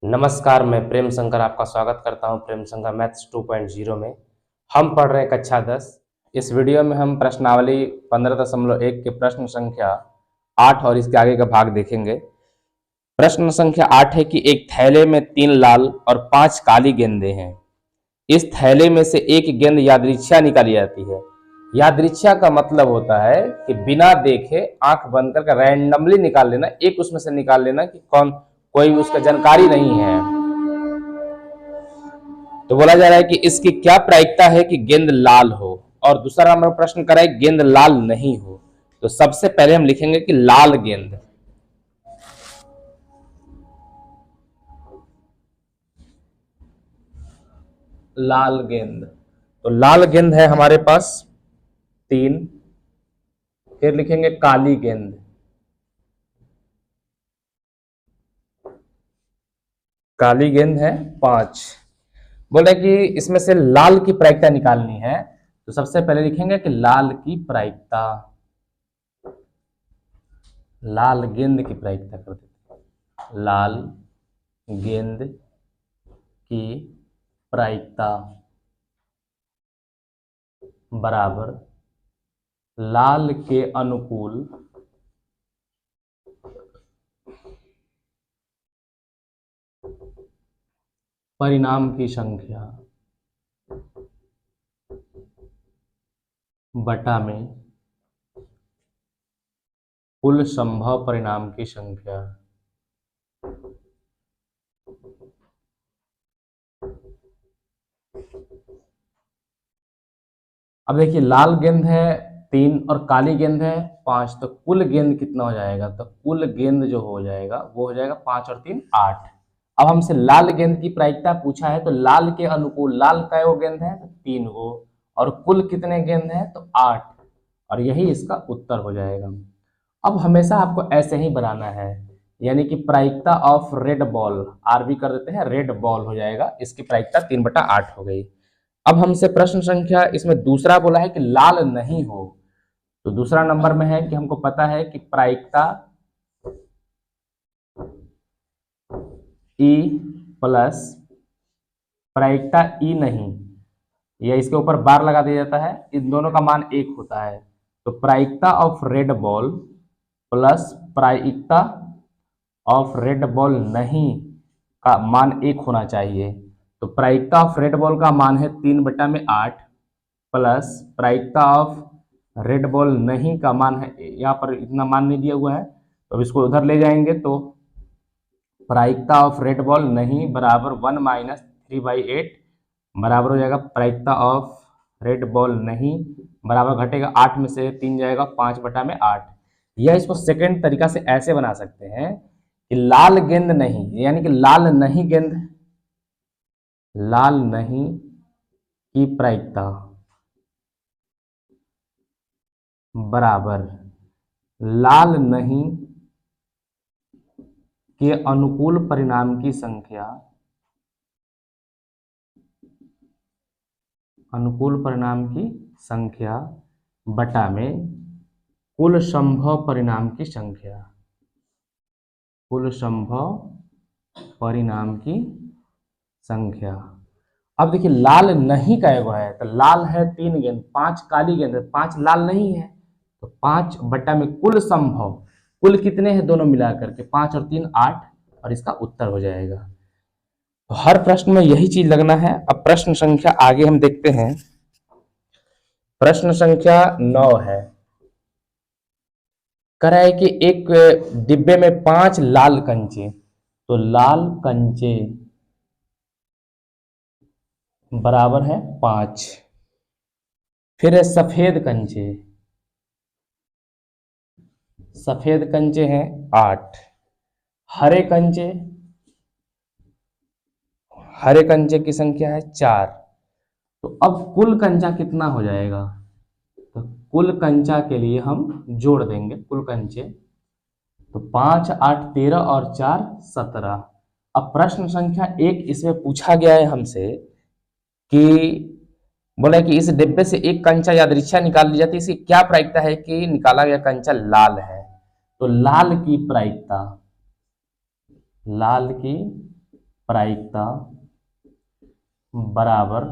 नमस्कार, मैं प्रेम शंकर आपका स्वागत करता हूं प्रेम शंकर मैथ्स 2.0 में। हम पढ़ रहे हैं कक्षा 10। इस वीडियो में हम प्रश्नावली 15.1 के प्रश्न संख्या 8 और इसके आगे का भाग देखेंगे। प्रश्न संख्या 8 है कि एक थैले में 3 लाल और 5 काली गेंदें हैं। इस थैले में से एक गेंद यादृच्छा निकाली जाती है। यादृच्छा का मतलब होता है कि बिना देखे आंख बंद करके रैंडमली निकाल लेना, एक उसमें से निकाल लेना कि कौन, कोई उसका जानकारी नहीं है। तो बोला जा रहा है कि इसकी क्या प्रायिकता है कि गेंद लाल हो, और दूसरा नंबर प्रश्न करा है गेंद लाल नहीं हो। तो सबसे पहले हम लिखेंगे कि लाल गेंद। लाल गेंद, तो लाल गेंद है हमारे पास 3। फिर लिखेंगे काली गेंद। काली गेंद है 5। बोल रहे कि इसमें से लाल की प्रायिकता निकालनी है। तो सबसे पहले लिखेंगे कि लाल की प्रायिकता, लाल गेंद की प्रायिकता कर देते हैं। लाल गेंद की प्रायिकता बराबर लाल के अनुकूल परिणाम की संख्या बटा में कुल संभव परिणाम की संख्या। अब देखिए, लाल गेंद है 3 और काली गेंद है 5, तो कुल गेंद कितना हो जाएगा? तो कुल गेंद जो हो जाएगा वो हो जाएगा 5 और 3 8। अब हमसे लाल गेंद की प्रायिकता पूछा है, तो लाल के अनुकूल लाल कै गो गेंद है? तो 3 गो, और कुल कितने गेंद है? तो 8, और यही इसका उत्तर हो जाएगा। अब हमेशा आपको ऐसे ही बनाना है, यानी कि प्रायिकता ऑफ रेड बॉल, आरबी कर देते हैं, रेड बॉल हो जाएगा। इसकी प्रायिकता 3/8 हो गई। अब हमसे प्रश्न संख्या इसमें दूसरा बोला है कि लाल नहीं हो। तो दूसरा नंबर में है कि हमको पता है कि प्रायिकता ई प्लस प्रायिकता ई नहीं, या इसके ऊपर बार लगा दिया जाता है, इन दोनों का मान 1 होता है। तो प्रायिकता ऑफ रेड बॉल प्लस प्रायिकता ऑफ रेड बॉल नहीं का मान 1 होना चाहिए। तो प्रायिकता ऑफ रेड बॉल का मान है 3/8 प्लस प्रायिकता ऑफ रेड बॉल नहीं का मान है, यहाँ पर इतना मान नहीं दिया हुआ है तो अब इसको उधर ले जाएंगे, तो प्रायिकता ऑफ रेड बॉल नहीं बराबर 1 - 3/8 बराबर हो जाएगा प्रायिकता ऑफ रेड बॉल नहीं बराबर घटेगा 8 में से 3 जाएगा 5/8। यह इसको सेकेंड तरीका से ऐसे बना सकते हैं कि लाल गेंद नहीं, यानी कि लाल नहीं गेंद, लाल नहीं की प्रायिकता बराबर लाल नहीं के अनुकूल परिणाम की संख्या, अनुकूल परिणाम की संख्या बटा में कुल संभव परिणाम की संख्या, कुल संभव परिणाम की संख्या। अब देखिए, लाल नहीं का एगो है, तो लाल है 3 गेंद, 5 काली गेंद है, 5 लाल नहीं है, तो 5 बटा में कुल संभव, कुल कितने हैं दोनों मिलाकर के? 5 और 3 8, और इसका उत्तर हो जाएगा। तो हर प्रश्न में यही चीज लगना है। अब प्रश्न संख्या आगे हम देखते हैं। प्रश्न संख्या 9 है, कह रहा है कि एक डिब्बे में 5 लाल कंचे, तो लाल कंचे बराबर है 5। फिर है सफेद कंचे, सफेद कंचे हैं 8। हरे कंचे, हरे कंचे की संख्या है 4। तो अब कुल कंचा कितना हो जाएगा? तो कुल कंचा के लिए हम जोड़ देंगे कुल कंचे, तो 5 8 13 और 4 17। अब प्रश्न संख्या 1 इसमें पूछा गया है हमसे कि बोला कि इस डिब्बे से एक कंचा यादृच्छा निकाल ली जाती है, इसकी क्या प्रायिकता है कि निकाला गया कंचा लाल है। तो लाल की प्रायिकता, लाल की प्रायिकता बराबर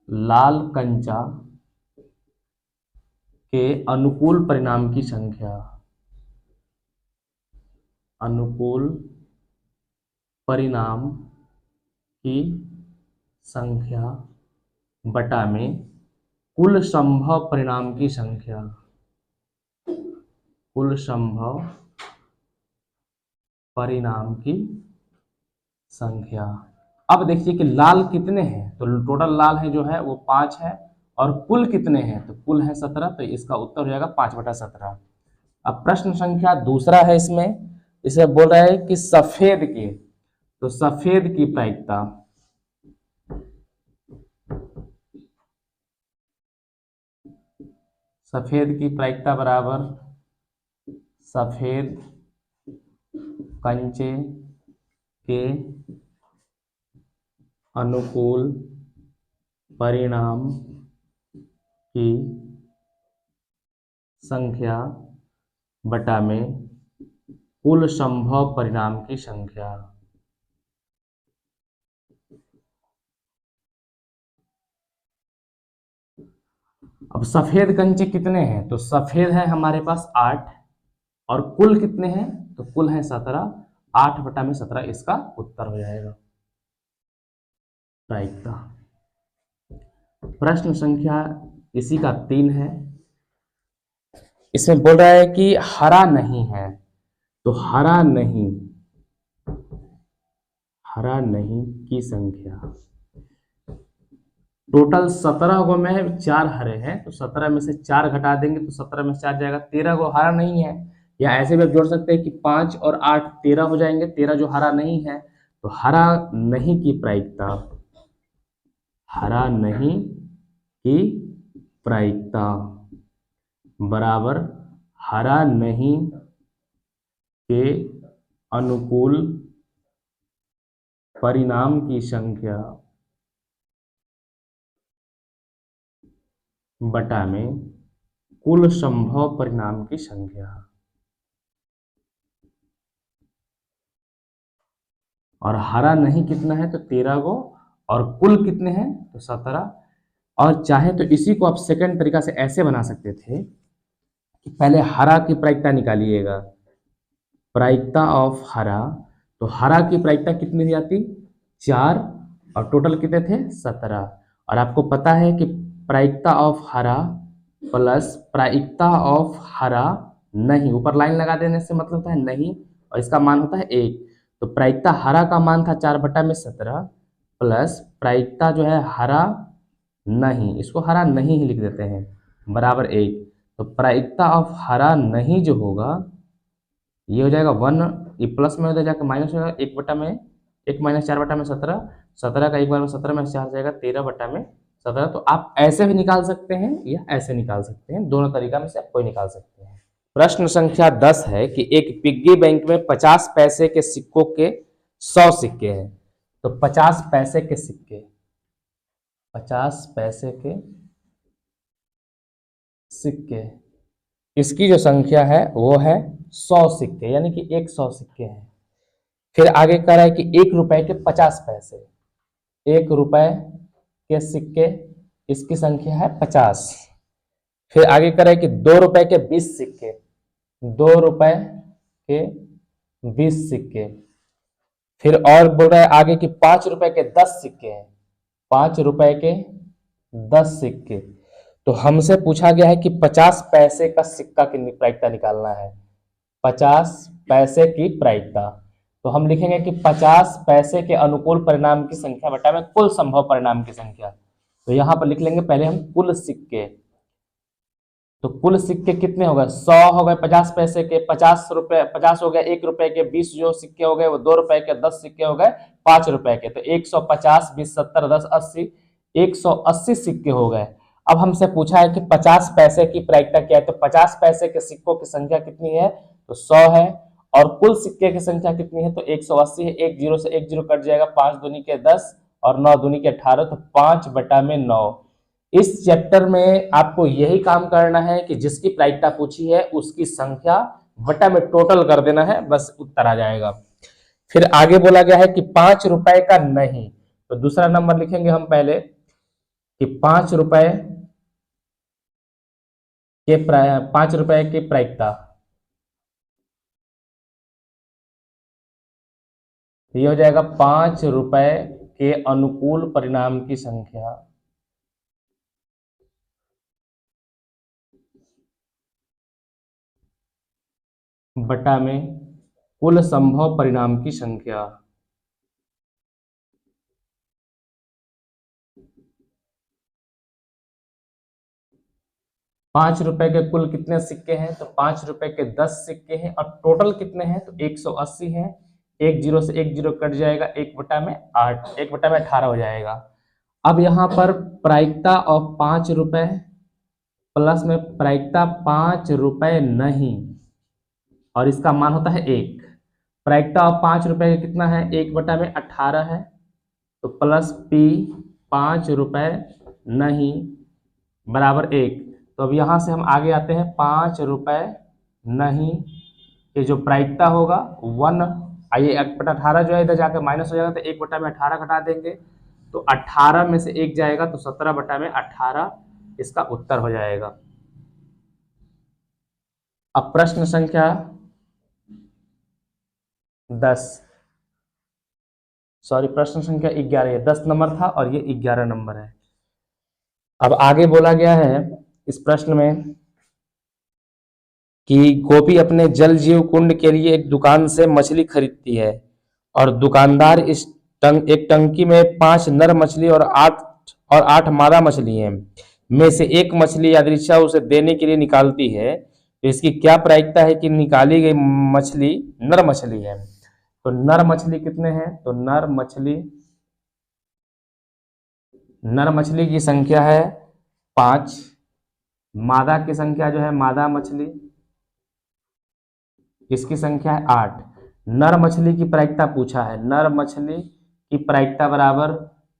लाल कंचा के अनुकूल परिणाम की संख्या, अनुकूल परिणाम की संख्या बटा में कुल संभव परिणाम की संख्या, कुल संभव परिणाम की संख्या। अब देखिए कि लाल कितने हैं, तो टोटल लाल है जो है वो 5 है, और कुल कितने हैं, तो कुल है 17, तो इसका उत्तर हो जाएगा 5/17। अब प्रश्न संख्या दूसरा है, इसमें बोल रहा है कि सफेद की, तो सफेद की प्रायिकता, सफेद की प्रायिकता बराबर सफेद कंचे के अनुकूल परिणाम की संख्या बटा में कुल संभव परिणाम की संख्या। अब सफेद कंचे कितने हैं, तो सफेद है हमारे पास 8, और कुल कितने हैं, तो कुल है 17, 8/17 इसका उत्तर हो जाएगा प्रायिकता। प्रश्न संख्या इसी का 3 है, इसमें बोल रहा है कि हरा नहीं है, तो हरा नहीं की संख्या, टोटल 17 गो में 4 हरे हैं, तो 17 में से 4 घटा देंगे तो 17 में से 4 जाएगा, 13 गो हरा नहीं है, या ऐसे भी आप जोड़ सकते हैं कि 5 और 8 13 हो जाएंगे, 13 जो हरा नहीं है, तो हरा नहीं की प्रायिकता, हरा नहीं की प्रायिकता बराबर हरा नहीं के अनुकूल परिणाम की संख्या बटा में कुल संभव परिणाम की संख्या। और हरा नहीं कितना है, तो 13 गो, और कुल कितने हैं, तो 17। और चाहे तो इसी को आप सेकंड तरीका से ऐसे बना सकते थे कि पहले हरा की प्रायिकता निकालिएगा, प्रायिकता ऑफ हरा, तो हरा की प्रायिकता कितनी हो जाती, 4, और टोटल कितने थे, 17। और आपको पता है कि प्रायिकता ऑफ हरा प्लस प्रायिकता ऑफ हरा नहीं, ऊपर लाइन लगा देने से मतलब होता है नहीं, और इसका मान होता है 1, तो प्रायिकता हरा का मान था 4/17 प्लस प्रायिकता जो है हरा नहीं, इसको हरा नहीं ही लिख देते हैं, बराबर 1। तो प्रायिकता ऑफ हरा नहीं जो होगा ये हो जाएगा 1, ये प्लस में उधर जाकर माइनस हो जाएगा, 1 माइनस 4/17, 17 का 1 बार में 17 में 4 जाएगा 13/17। तो आप ऐसे भी निकाल सकते हैं या ऐसे निकाल सकते हैं, दोनों तरीका में से आप कोई निकाल सकते हैं। प्रश्न संख्या 10 है कि एक पिग्गी बैंक में 50 पैसे के सिक्कों के 100 सिक्के हैं, तो 50 पैसे के सिक्के, 50 पैसे के सिक्के, इसकी जो संख्या है वो है 100 सिक्के, यानी कि 100 सिक्के हैं। फिर आगे कह रहा है कि 1 रुपए के 50 पैसे, 1 रुपए के सिक्के, इसकी संख्या है 50। फिर आगे कह रहा है कि 2 रुपए के 20 सिक्के, 2 रुपए के 20 सिक्के। फिर और बोल रहा है आगे कि 5 रुपए के 10 सिक्के हैं, 5 रुपए के 10 सिक्के। तो हमसे पूछा गया है कि 50 पैसे का सिक्का की प्रायिकता निकालना है, 50 पैसे की प्रायिकता। तो हम लिखेंगे कि 50 पैसे के अनुकूल परिणाम की संख्या बटा में कुल संभव परिणाम की संख्या। तो यहां पर लिख लेंगे पहले हम कुल सिक्के, तो कुल सिक्के कितने हो गए, 100 हो गए 50 पैसे के, 50 रुपए 50 हो गए, 1 रुपए के 20 जो सिक्के हो गए वो 2 रुपए के 10 सिक्के हो गए 5 रुपए के, तो 150 20 70 10 80, 180 सिक्के हो गए। अब हमसे पूछा है कि 50 पैसे की प्रायिकता क्या है, तो 50 पैसे के सिक्कों की संख्या कितनी है, तो 100 है, और कुल सिक्के की संख्या कितनी है, तो 180 है, 1 0 से 1 0 कट जाएगा, 5 दूनी के 10 और 9 दूनी के 18, तो 5/9। इस चैप्टर में आपको यही काम करना है कि जिसकी प्रायिकता पूछी है उसकी संख्या बटा में टोटल कर देना है, बस उत्तर आ जाएगा। फिर आगे बोला गया है कि 5 रुपए का नहीं, तो दूसरा नंबर लिखेंगे हम पहले कि 5 रुपए के 5 रुपए की प्रायिकता, ये हो जाएगा 5 रुपए के अनुकूल परिणाम की संख्या बटा में कुल संभव परिणाम की संख्या। 5 रुपए के कुल कितने सिक्के हैं, तो 5 रुपए के 10 सिक्के हैं, और टोटल कितने हैं, तो 180 हैं। एक जीरो से एक जीरो कट जाएगा, 1/8, 1/18 हो जाएगा। अब यहाँ पर प्रायिकता ऑफ 5 रुपए प्लस में प्रायिकता 5 रुपए नहीं, और इसका मान होता है 1। प्रायिकता ऑफ 5 रुपए कितना है, 1/18 है, तो प्लस P 5 रुपए नहीं बराबर 1। तो अब यहाँ से हम आगे आते हैं, 5 रुपए नहीं, ये जो प्रायिकता होगा 1, आइए 1/18 जो है इधर जाकर माइनस हो जाएगा, तो 1/18 घटा देंगे, तो 18 में से 1 जाएगा, तो 17/18 इसका उत्तर हो जाएगा। अब प्रश्न संख्या 10, सॉरी प्रश्न संख्या 11, ये 10 नंबर था और ये 11 नंबर है। अब आगे बोला गया है इस प्रश्न में कि गोपी अपने जल जीव कुंड के लिए एक दुकान से मछली खरीदती है, और दुकानदार एक टंकी में 5 नर मछली और 8 मादा मछली हैं में से एक मछली यादृच्छा उसे देने के लिए निकालती है, तो इसकी क्या प्रायिकता है कि निकाली गई मछली नर मछली है। तो नर मछली कितने हैं, तो नर मछली की संख्या है 5, मादा की संख्या जो है मादा मछली इसकी संख्या है 8। नर मछली की प्रायिकता पूछा है, नर मछली की प्रायिकता बराबर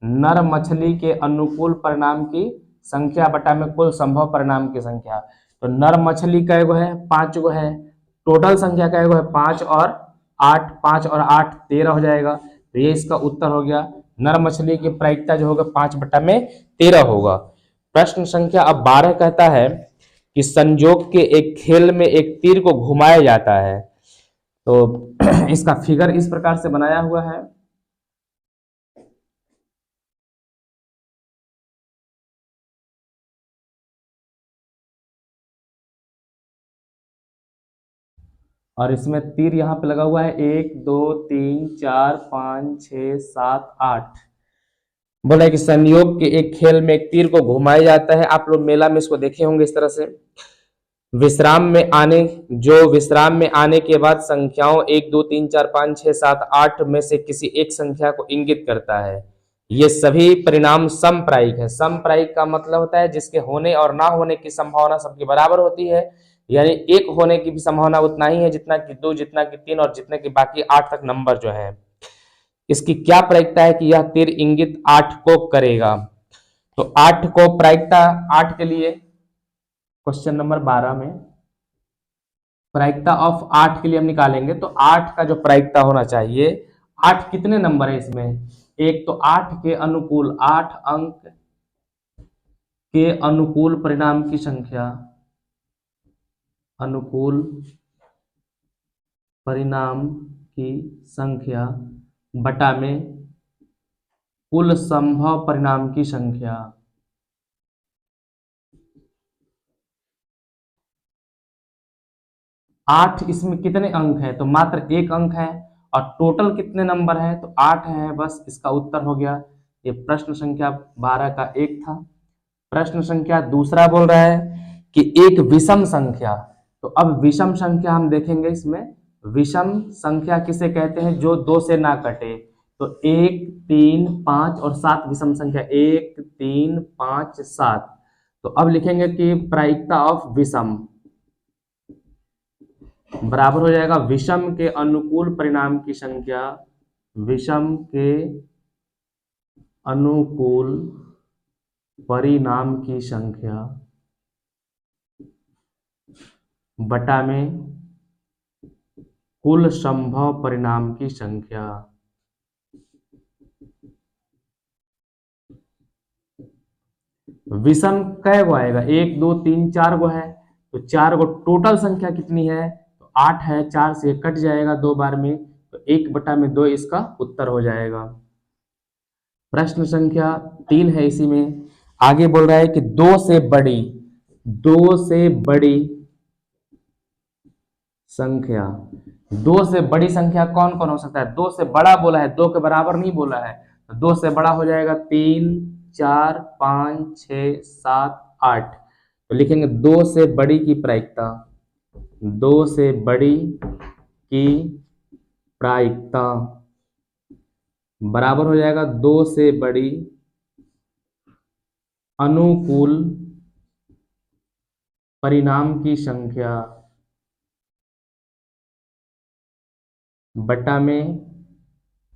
नर मछली के अनुकूल परिणाम की संख्या बटा में कुल संभव परिणाम की संख्या। तो नर मछली कै गो है, 5 गो है, टोटल संख्या कै गो है, 5 और 8, 5 और 8 13 हो जाएगा, तो ये इसका उत्तर हो गया। नर मछली की प्रायिकता जो होगा 5/13 होगा। प्रश्न संख्या अब 12 कहता है कि संयोग के एक खेल में एक तीर को घुमाया जाता है, तो इसका फिगर इस प्रकार से बनाया हुआ है। और इसमें तीर यहाँ पे लगा हुआ है 1 2 3 4 5 6 7 8। बोला है कि संयोग के एक खेल में एक तीर को घुमाया जाता है, आप लोग मेला में इसको देखे होंगे इस तरह से। विश्राम में आने के बाद संख्याओं 1 2 3 4 5 6 7 8 में से किसी एक संख्या को इंगित करता है। ये सभी परिणाम समप्रायिक है। समप्रायिक का मतलब होता है जिसके होने और ना होने की संभावना सबकी बराबर होती है, यानी एक होने की भी संभावना उतना ही है जितना कि 2, जितना कि 3 और जितने कि बाकी 8 तक नंबर जो है। इसकी क्या प्रायिकता है कि यह तीर इंगित 8 को करेगा। तो 8 को प्रायिकता 8 के लिए क्वेश्चन नंबर 12 में प्रायिकता ऑफ 8 के लिए हम निकालेंगे, तो 8 का जो प्रायिकता होना चाहिए, 8 कितने नंबर है इसमें, एक तो 8 के अनुकूल 8 अंक के अनुकूल परिणाम की संख्या, अनुकूल परिणाम की संख्या बटा में कुल संभव परिणाम की संख्या। 8 इसमें कितने अंक है, तो मात्र 1 अंक है, और टोटल कितने नंबर है, तो 8 है, बस इसका उत्तर हो गया। ये प्रश्न संख्या 12 का 1 था। प्रश्न संख्या दूसरा बोल रहा है कि एक विषम संख्या, तो अब विषम संख्या हम देखेंगे इसमें। विषम संख्या किसे कहते हैं, जो 2 से ना कटे, तो 1 3 5 और 7 विषम संख्या, 1 3 5 7। तो अब लिखेंगे कि प्रायिकता ऑफ विषम बराबर हो जाएगा विषम के अनुकूल परिणाम की संख्या, विषम के अनुकूल परिणाम की संख्या बटा में कुल संभव परिणाम की संख्या। विषम कै गो आएगा, 1 2 3 4 गो है, तो 4 गो टोटल संख्या कितनी है, तो 8 है, 4 से कट जाएगा 2 बार में, तो 1/2 इसका उत्तर हो जाएगा। प्रश्न संख्या 3 है इसी में, आगे बोल रहा है कि दो से बड़ी संख्या, दो से बड़ी संख्या कौन कौन हो सकता है, दो से बड़ा बोला है, दो के बराबर नहीं बोला है, तो दो से बड़ा हो जाएगा 3 4 5 6 7 8, तो लिखेंगे दो से बड़ी की प्रायिकता, दो से बड़ी की प्रायिकता बराबर हो जाएगा दो से बड़ी अनुकूल परिणाम की संख्या बटा में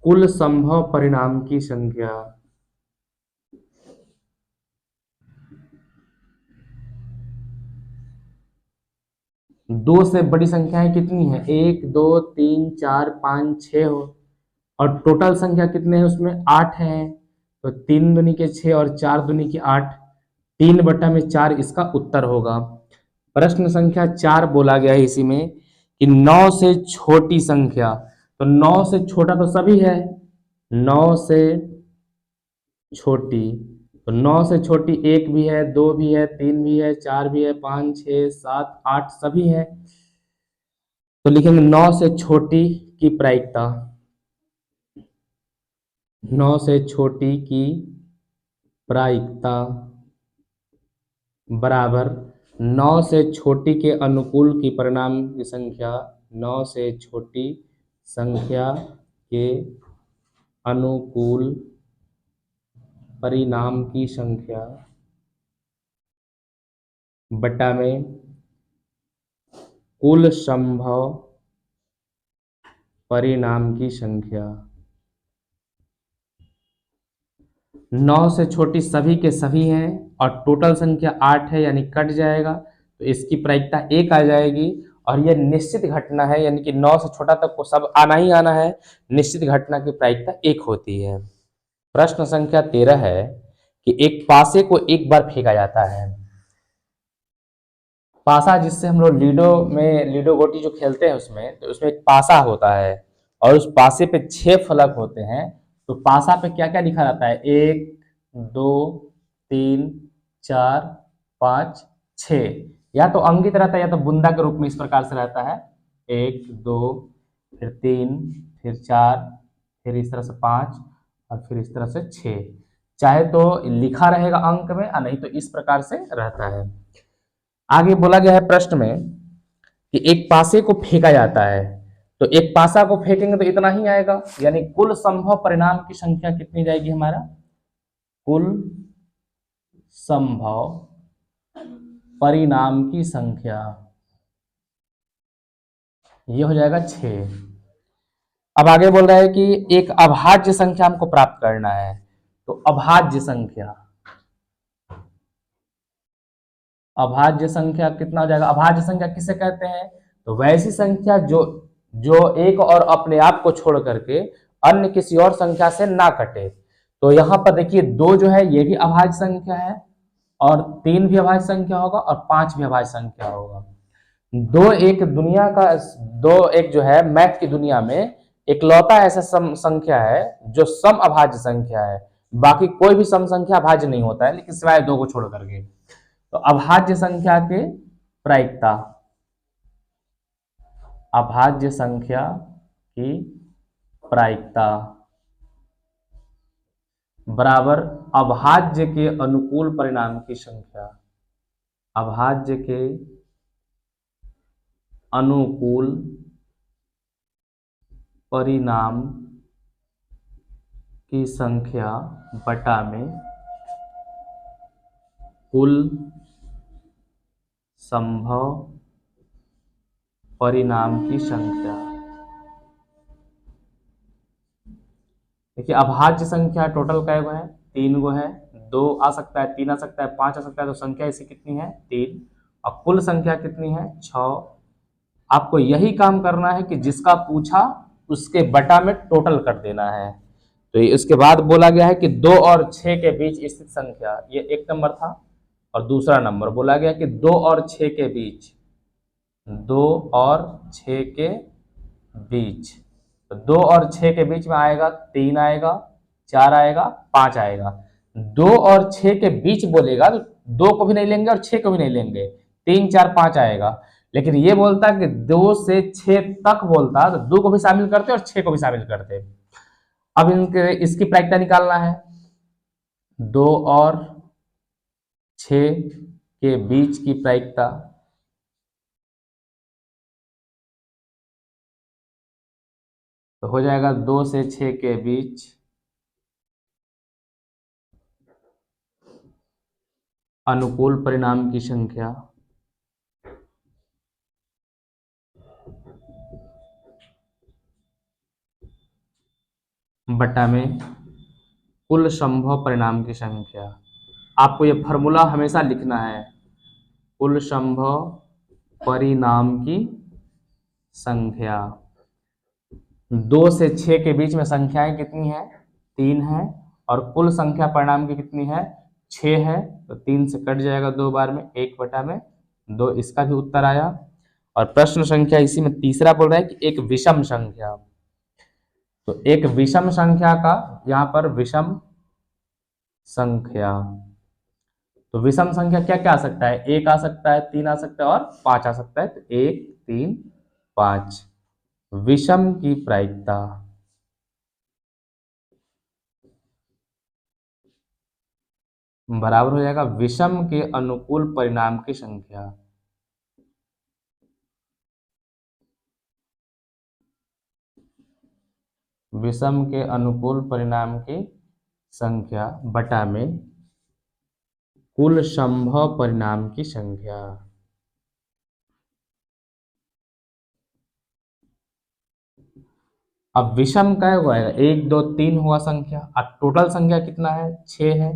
कुल संभव परिणाम की संख्या। दो से बड़ी संख्याएं कितनी है, 1 2 3 4 5 6 हो, और टोटल संख्या कितने हैं उसमें 8 है, तो 3 दूनी के 6 और 4 दूनी के 8, 3/4 इसका उत्तर होगा। प्रश्न संख्या 4 बोला गया है इसी में कि 9 से छोटी संख्या, तो 9 से छोटा तो सभी है, 9 से छोटी, तो 9 से छोटी 1 भी है, 2 भी है, 3 भी है, 4 भी है, 5 6 7 8 सभी है, तो लिखेंगे 9 से छोटी की प्रायिकता, 9 से छोटी की प्रायिकता बराबर 9 से छोटी के अनुकूल की परिणाम की संख्या, 9 से छोटी संख्या के अनुकूल परिणाम की संख्या बटा में कुल संभव परिणाम की संख्या। 9 से छोटी सभी के सभी हैं और टोटल संख्या 8 है, यानी कट जाएगा, तो इसकी प्रायिकता 1 आ जाएगी, और यह निश्चित घटना है, यानी कि 9 से छोटा तक को सब आना ही आना है, निश्चित घटना की प्रायिकता 1 होती है। प्रश्न संख्या 13 है कि एक पासे को एक बार फेंका जाता है, पासा जिससे हम लोग लीडो गोटी जो खेलते हैं उसमें, तो उसमें एक पासा होता है और उस पासे पे 6 फलक होते हैं, तो पासा पे क्या क्या लिखा जाता है, 1 2 3 4 5 6, या तो अंकित रहता है या तो बूंदा के रूप में इस प्रकार से रहता है, 1 2 फिर 3 फिर 4 फिर इस तरह से 5 और फिर इस तरह से 6, चाहे तो लिखा रहेगा अंक में, नहीं तो इस प्रकार से रहता है। आगे बोला गया है प्रश्न में कि एक पासे को फेंका जाता है, तो एक पासा को फेंकेंगे तो इतना ही आएगा, यानी कुल संभव परिणाम की संख्या कितनी जाएगी हमारा, कुल संभव परिणाम की संख्या ये हो जाएगा 6। अब आगे बोल रहा है कि एक अभाज्य संख्या हमको प्राप्त करना है, तो अभाज्य संख्या कितना हो जाएगा, अभाज्य संख्या किसे कहते हैं, तो वैसी संख्या जो एक और अपने आप को छोड़ करके अन्य किसी और संख्या से ना कटे, तो यहां पर देखिए 2 जो है ये भी अभाज्य संख्या है, और 3 भी अभाज्य संख्या होगा, और 5 भी अभाज्य संख्या होगा। दो एक जो है मैथ की दुनिया में इकलौता ऐसा संख्या है जो सम अभाज्य संख्या है, बाकी कोई भी सम संख्या अभाज्य नहीं होता है, लेकिन सिवाय 2 को छोड़ करके। तो अभाज्य संख्या के प्रायिकता, अभाज्य संख्या की प्रायिकता बराबर अभाज्य के अनुकूल परिणाम की संख्या, अभाज्य के अनुकूल परिणाम की संख्या बटा में कुल संभव परिणाम की संख्या। देखिए अभाज्य संख्या टोटल कै गो है, 3 गो है, 2 आ सकता है, 3 आ सकता है, 5 आ सकता है, तो संख्या इसी कितनी है 3, और कुल संख्या कितनी है 6 आपको यही काम करना है कि जिसका पूछा उसके बटा में टोटल कर देना है। तो इसके बाद बोला गया है कि 2 और 6 के बीच स्थित संख्या, ये 1 नंबर था। और दूसरा नंबर बोला गया कि 2 और 6 के बीच, 2 और 6 के बीच, तो 2 और 6 के बीच में आएगा 3 आएगा, 4 आएगा, 5 आएगा। 2 और 6 के बीच बोलेगा तो 2 को भी नहीं लेंगे और 6 को भी नहीं लेंगे, 3 4 5 आएगा। लेकिन ये बोलता कि 2 से 6 तक बोलता तो 2 को भी शामिल करते और 6 को भी शामिल करते। अब इनके इसकी प्रायिकता निकालना है। 2 और 6 के बीच की प्रायिकता, तो हो जाएगा 2 से 6 के बीच अनुकूल परिणाम की संख्या बटा में कुल संभव परिणाम की संख्या। आपको यह फॉर्मूला हमेशा लिखना है, कुल संभव परिणाम की संख्या। 2 से 6 के बीच में संख्याएं कितनी है? 3 है। और कुल संख्या परिणाम की कितनी है? 6 है। तो 3 से कट जाएगा 2 बार में, 1 बटा में 2, इसका भी उत्तर आया। और प्रश्न संख्या इसी में तीसरा बोल रहा है कि एक विषम संख्या, तो एक विषम संख्या का यहाँ पर विषम संख्या, तो विषम संख्या क्या क्या आ सकता है? 1 आ सकता है, 3 आ सकता है और 5 आ सकता है। तो 1 3 5 विषम की प्रायिकता बराबर हो जाएगा विषम के अनुकूल परिणाम की संख्या। विषम के अनुकूल परिणाम की संख्या बटा में कुल संभव परिणाम की संख्या। अब विषम का हुआ है 1 2 3 हुआ संख्या, अब टोटल संख्या कितना है? 6 है।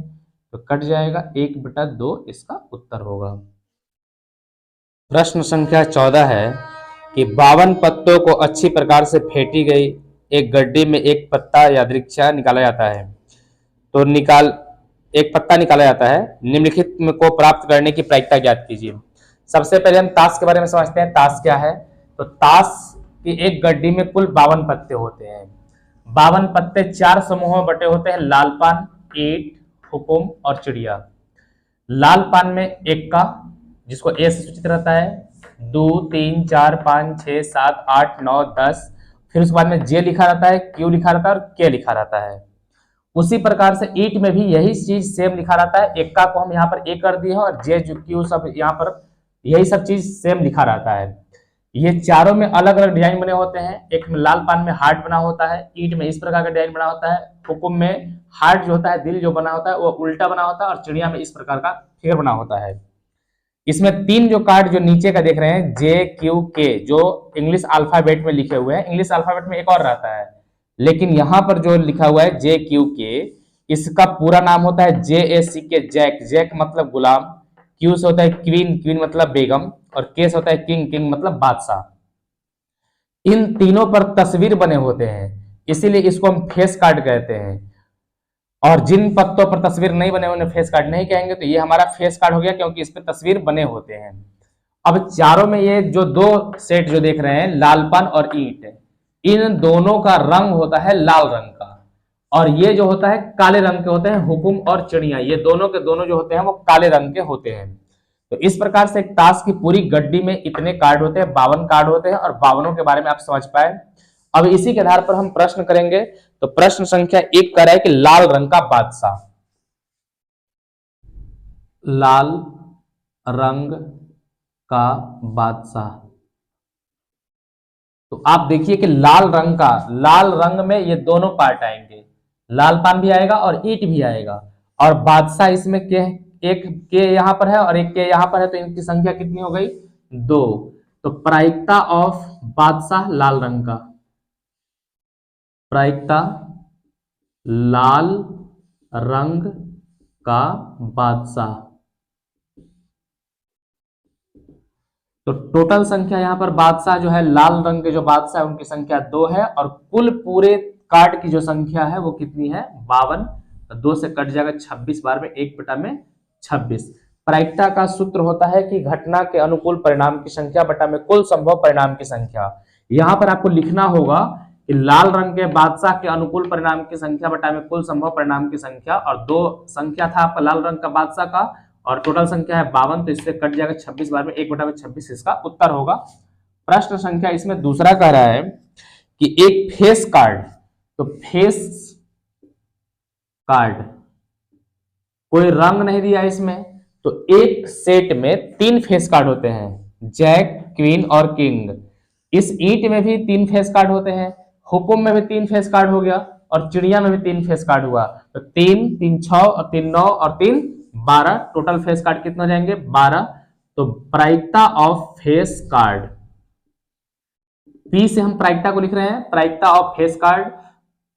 तो कट जाएगा 1 बटा 2, इसका उत्तर होगा। प्रश्न संख्या 14 है कि 52 पत्तों को अच्छी प्रकार से फेंटी गई एक गड्डी में एक पत्ता यादृच्छा निकाला जाता है। तो एक पत्ता निकाला जाता है, निम्नलिखित को प्राप्त करने की प्रायिकता ज्ञात कीजिए। सबसे पहले हम ताश के बारे में समझते हैं, ताश क्या है। तो ताश की एक गड्डी में कुल 52 पत्ते होते हैं। 52 पत्ते 4 समूहों में बटे होते हैं, लाल पान, ईंट, हुकुम और चिड़िया। लाल पान में एक्का, जिसको ए से सूचित रहता है, 2 3 4 5 6 7 8 9 10, फिर उसके बाद में जे लिखा रहता है, क्यू लिखा रहता है और के लिखा रहता है। उसी प्रकार से ईट में भी यही चीज सेम लिखा रहता है, एक्का को हम यहाँ पर ए कर दिए हैं और जे जो क्यू सब यहाँ पर यही सब चीज सेम लिखा रहता है। ये चारों में अलग अलग डिजाइन बने होते हैं। एक में लाल पान में हार्ट बना होता है, ईट में इस प्रकार का डिजाइन बना होता है, हुकुम में हार्ट जो होता है, दिल जो बना होता है वो उल्टा बना होता है, और चिड़िया में इस प्रकार का फिगर बना होता है। इसमें 3 जो कार्ड जो नीचे का देख रहे हैं, जे क्यू के, जो इंग्लिश अल्फाबेट में लिखे हुए हैं। इंग्लिश अल्फाबेट में एक और रहता है, लेकिन यहां पर जो लिखा हुआ है जे क्यू के, इसका पूरा नाम होता है जे ए सी के, जैक। जैक मतलब गुलाम, क्यू से होता है क्वीन, क्वीन मतलब बेगम, और के से होता है किंग, किंग मतलब बादशाह। इन तीनों पर तस्वीर बने होते हैं, इसीलिए इसको हम फेस कार्ड कहते हैं। और जिन पत्तों पर तस्वीर नहीं बने उन्हें फेस कार्ड नहीं कहेंगे। तो ये हमारा फेस कार्ड हो गया, क्योंकि इस पर तस्वीर बने होते हैं। अब चारों में ये जो 2 सेट जो देख रहे हैं, लालपान और ईंट, इन दोनों का रंग होता है लाल रंग का, और ये जो होता है काले रंग के होते हैं, हुकुम और चिड़िया, ये दोनों के दोनों जो होते हैं वो काले रंग के होते हैं। तो इस प्रकार से एक ताश की पूरी गड्डी में इतने कार्ड होते हैं, 52 कार्ड होते हैं, और 52 के बारे में आप समझ पाए। अब इसी के आधार पर हम प्रश्न करेंगे। तो प्रश्न संख्या 1 कह रहा है कि लाल रंग का बादशाह, लाल रंग का बादशाह। तो आप देखिए कि लाल रंग का, लाल रंग में ये दोनों पार्ट आएंगे, लाल पान भी आएगा और ईंट भी आएगा, और बादशाह इसमें के, एक के यहां पर है और एक के यहां पर है, तो इनकी संख्या कितनी हो गई? 2। तो प्रायिकता ऑफ बादशाह लाल रंग का, प्रायिकता लाल रंग का बादशाह, तो टोटल संख्या यहाँ पर बादशाह जो है, लाल रंग के जो बादशाह है उनकी संख्या 2 है, और कुल पूरे कार्ड की जो संख्या है वो कितनी है, 52। तो 2 से कट जाएगा 26, बार में 1/26। प्रायिकता का सूत्र होता है कि घटना के अनुकूल परिणाम की संख्या बटा में कुल संभव परिणाम की संख्या। यहाँ पर आपको लिखना होगा कि लाल रंग के बादशाह के अनुकूल परिणाम की संख्या बटा में कुल संभव परिणाम की संख्या, और 2 संख्या था आपका लाल रंग का बादशाह का, और टोटल संख्या है 52, तो इससे कट जाएगा 26, बार में 1/26 इसका उत्तर होगा। प्रश्न संख्या इसमें दूसरा कह रहा है कि एक फेस कार्ड, तो फेस कार्ड कोई रंग नहीं दिया इसमें, तो एक सेट में 3 फेस कार्ड होते हैं, जैक, क्वीन और किंग। इस ईंट में भी 3 फेस कार्ड होते हैं, हुकुम में भी 3 फेस कार्ड हो गया, और चिड़िया में भी 3 फेस कार्ड हुआ। तो 3 3 6 और 3 9 और 3 12, टोटल फेस कार्ड कितने हो जाएंगे, 12। तो प्रायिकता ऑफ फेस कार्ड, पी से हम प्रायिकता को लिख रहे हैं, प्रायिकता of face card,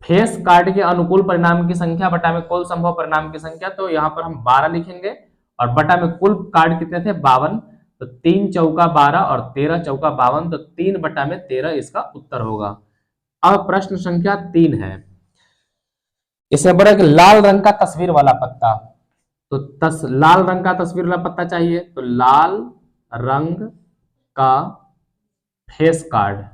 face card के अनुकूल परिणाम की संख्या बटा में कुल संभव परिणाम की संख्या। तो यहां पर हम 12 लिखेंगे, और बटा में कुल कार्ड कितने थे, 52। तो 3 चौका 12 और 13 चौका 52, तो 3/13 इसका उत्तर होगा। अब प्रश्न संख्या 3 है, इसमें बोला कि लाल रंग का तस्वीर वाला पत्ता, तो लाल रंग का तस्वीर वाला पत्ता चाहिए, तो लाल रंग का फेस कार्ड।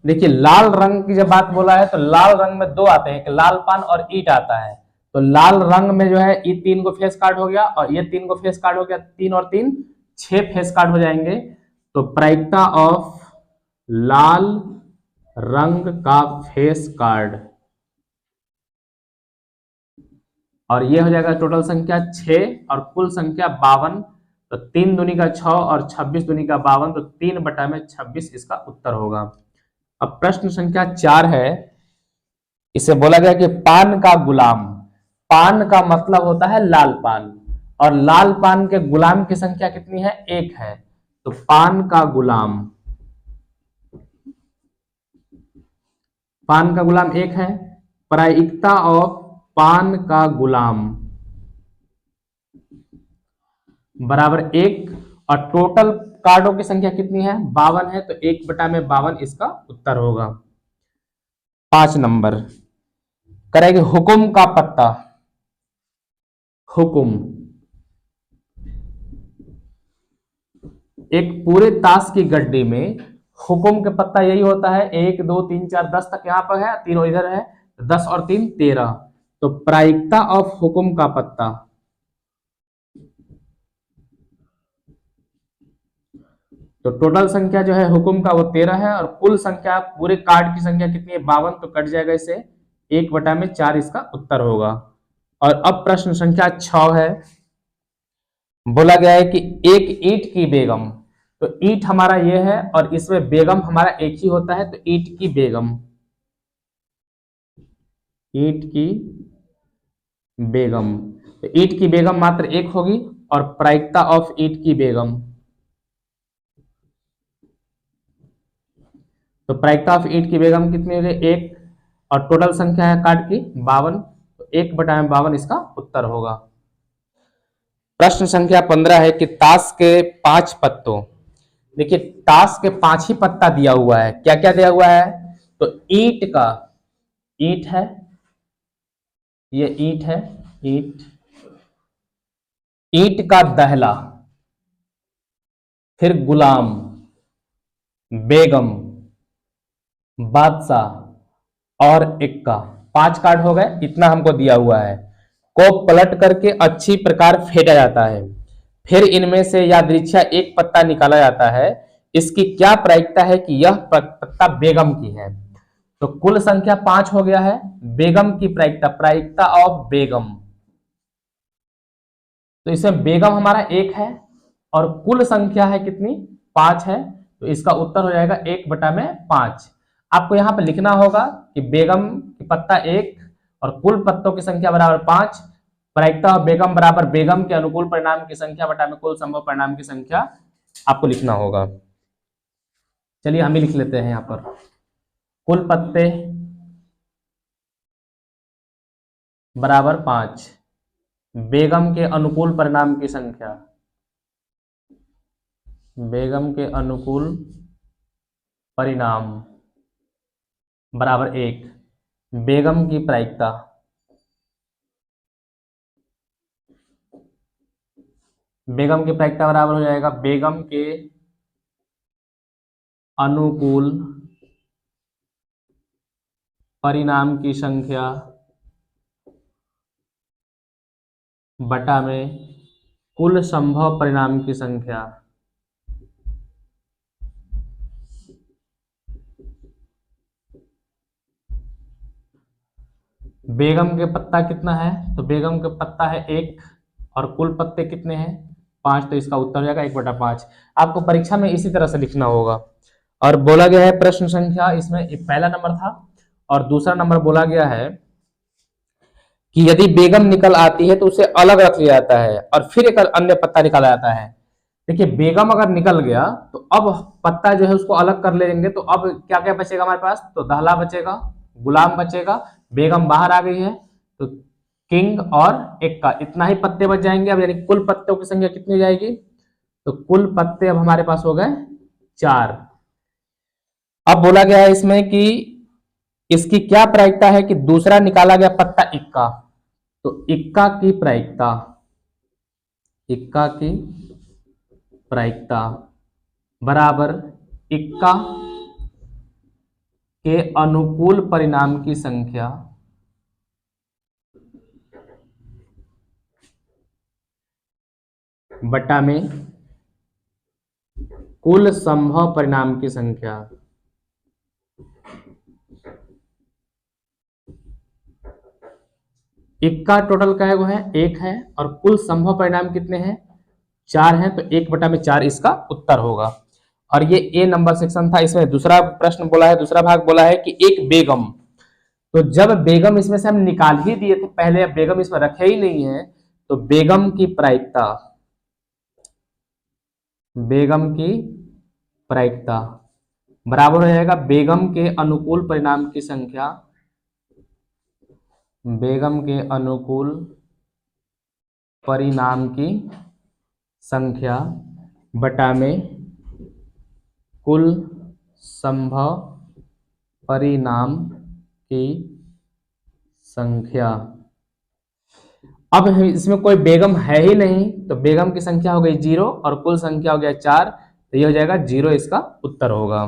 देखिए लाल रंग की जब बात बोला है तो लाल रंग में 2 आते हैं, एक लाल पान और ईट आता है। तो लाल रंग में जो है ये 3 को फेस कार्ड हो गया, और ये 3 को फेस कार्ड हो गया, 3 और 3 6 फेस कार्ड हो जाएंगे। तो प्रायिकता ऑफ लाल रंग का फेस कार्ड, और ये हो जाएगा टोटल संख्या 6 और कुल संख्या 52। तो 3 दूनी का 6 और 26 दूनी का 52, तो 3/26 इसका उत्तर होगा। अब प्रश्न संख्या 4 है, इसे बोला गया कि पान का गुलाम, पान का मतलब होता है लाल पान, और लाल पान के गुलाम की संख्या कितनी है, 1 है। तो पान का गुलाम, पान का गुलाम 1 है, प्रायिकता ऑफ पान का गुलाम बराबर 1, और टोटल कार्डों की संख्या कितनी है, 52 है, तो 1/52 इसका उत्तर होगा। 5 नंबर करेंगे हुकुम का पत्ता, हुकुम एक पूरे ताश की गड्डी में हुकुम के पत्ता यही होता है, 1 2 3 4 10 तक यहां पर है, तीनों इधर है, 10 और 3 13। तो प्रायिकता ऑफ हुकुम का पत्ता, तो टोटल संख्या जो है हुकुम का वो 13 है, और कुल संख्या पूरे कार्ड की संख्या कितनी है, 52, तो कट जाएगा इसे 1/4 इसका उत्तर होगा। और अब प्रश्न संख्या 6 है, बोला गया है कि एक ईंट की बेगम, तो ईंट हमारा ये है और इसमें बेगम हमारा एक ही होता है, तो ईंट की बेगम, ईंट की बेगम, तो ईंट की बेगम मात्र 1 होगी, और प्रायिकता ऑफ ईंट की बेगम, तो प्रायिकता ऑफ ईंट की बेगम कितनी हो गई, 1, और टोटल संख्या है कार्ड की 52, तो 1/52 इसका उत्तर होगा। प्रश्न संख्या 15 है कि ताश के 5 पत्तों, देखिए ताश के 5 ही पत्ता दिया हुआ है, क्या क्या दिया हुआ है, तो ईंट का, ईंट है, ये ईंट है, ईंट, ईंट का दहला, फिर गुलाम, बेगम, बादशाह और इक्का, 5 कार्ड हो गए, इतना हमको दिया हुआ है, को पलट करके अच्छी प्रकार फेंटा जाता है, फिर इनमें से यादृच्छा एक पत्ता निकाला जाता है, इसकी क्या प्रायिकता है कि यह पत्ता बेगम की है। तो कुल संख्या 5 हो गया है, बेगम की प्रायिकता, प्रायिकता ऑफ बेगम, तो इसमें बेगम हमारा 1 है, और कुल संख्या है कितनी, 5 है, तो इसका उत्तर हो जाएगा 1/5। आपको यहां पर लिखना होगा कि बेगम की पत्ता 1 और कुल पत्तों की संख्या बराबर 5, प्रायिकता ऑफ बेगम बराबर बेगम के अनुकूल परिणाम की संख्या बटा में कुल संभव परिणाम की संख्या आपको लिखना होगा। चलिए हम ही लिख लेते हैं यहां पर, कुल पत्ते बराबर 5, बेगम के अनुकूल परिणाम की संख्या बेगम के अनुकूल परिणाम बराबर 1। बेगम की प्रायिकता, बेगम की प्रायिकता बराबर हो जाएगा बेगम के अनुकूल परिणाम की संख्या बटा में कुल संभव परिणाम की संख्या। बेगम के पत्ता कितना है, तो बेगम के पत्ता है 1 और कुल पत्ते कितने हैं 5, तो इसका उत्तर हो जाएगा 1/5। आपको परीक्षा में इसी तरह से लिखना होगा। और बोला गया है प्रश्न संख्या, इसमें पहला नंबर था और दूसरा नंबर बोला गया है कि यदि बेगम निकल आती है तो उसे अलग रख लिया जाता है और फिर एक अन्य पत्ता निकाला जाता है। देखिए बेगम अगर निकल गया तो अब पत्ता जो है उसको अलग कर लेंगे, तो अब क्या क्या बचेगा हमारे पास, तो दहला बचेगा, गुलाम बचेगा, बेगम बाहर आ गई है तो किंग और एक्का, इतना ही पत्ते बच जाएंगे। अब यानी कुल पत्तों की संख्या कितनी हो जाएगी, तो कुल पत्ते अब हमारे पास हो गए 4। अब बोला गया है इसमें कि इसकी क्या प्रायिकता है कि दूसरा निकाला गया पत्ता इक्का, तो इक्का की प्रायिकता, इक्का की प्रायिकता बराबर इक्का के अनुकूल परिणाम की संख्या बटा में कुल संभव परिणाम की संख्या। इक्का टोटल का है 1 है और कुल संभव परिणाम कितने हैं 4 हैं, तो 1/4 इसका उत्तर होगा। और ये ए नंबर सेक्शन था। इसमें दूसरा प्रश्न बोला है, दूसरा भाग बोला है कि एक बेगम, तो जब बेगम इसमें से हम निकाल ही दिए थे पहले, अब बेगम इसमें रखे ही नहीं है, तो बेगम की प्रायिकता, बेगम की प्रायिकता बराबर हो जाएगा बेगम के अनुकूल परिणाम की संख्या, बेगम के अनुकूल परिणाम की संख्या बटा में कुल संभव परिणाम की संख्या। अब इसमें कोई बेगम है ही नहीं, तो बेगम की संख्या हो गई 0 और कुल संख्या हो गया 4, तो ये हो जाएगा 0 इसका उत्तर होगा।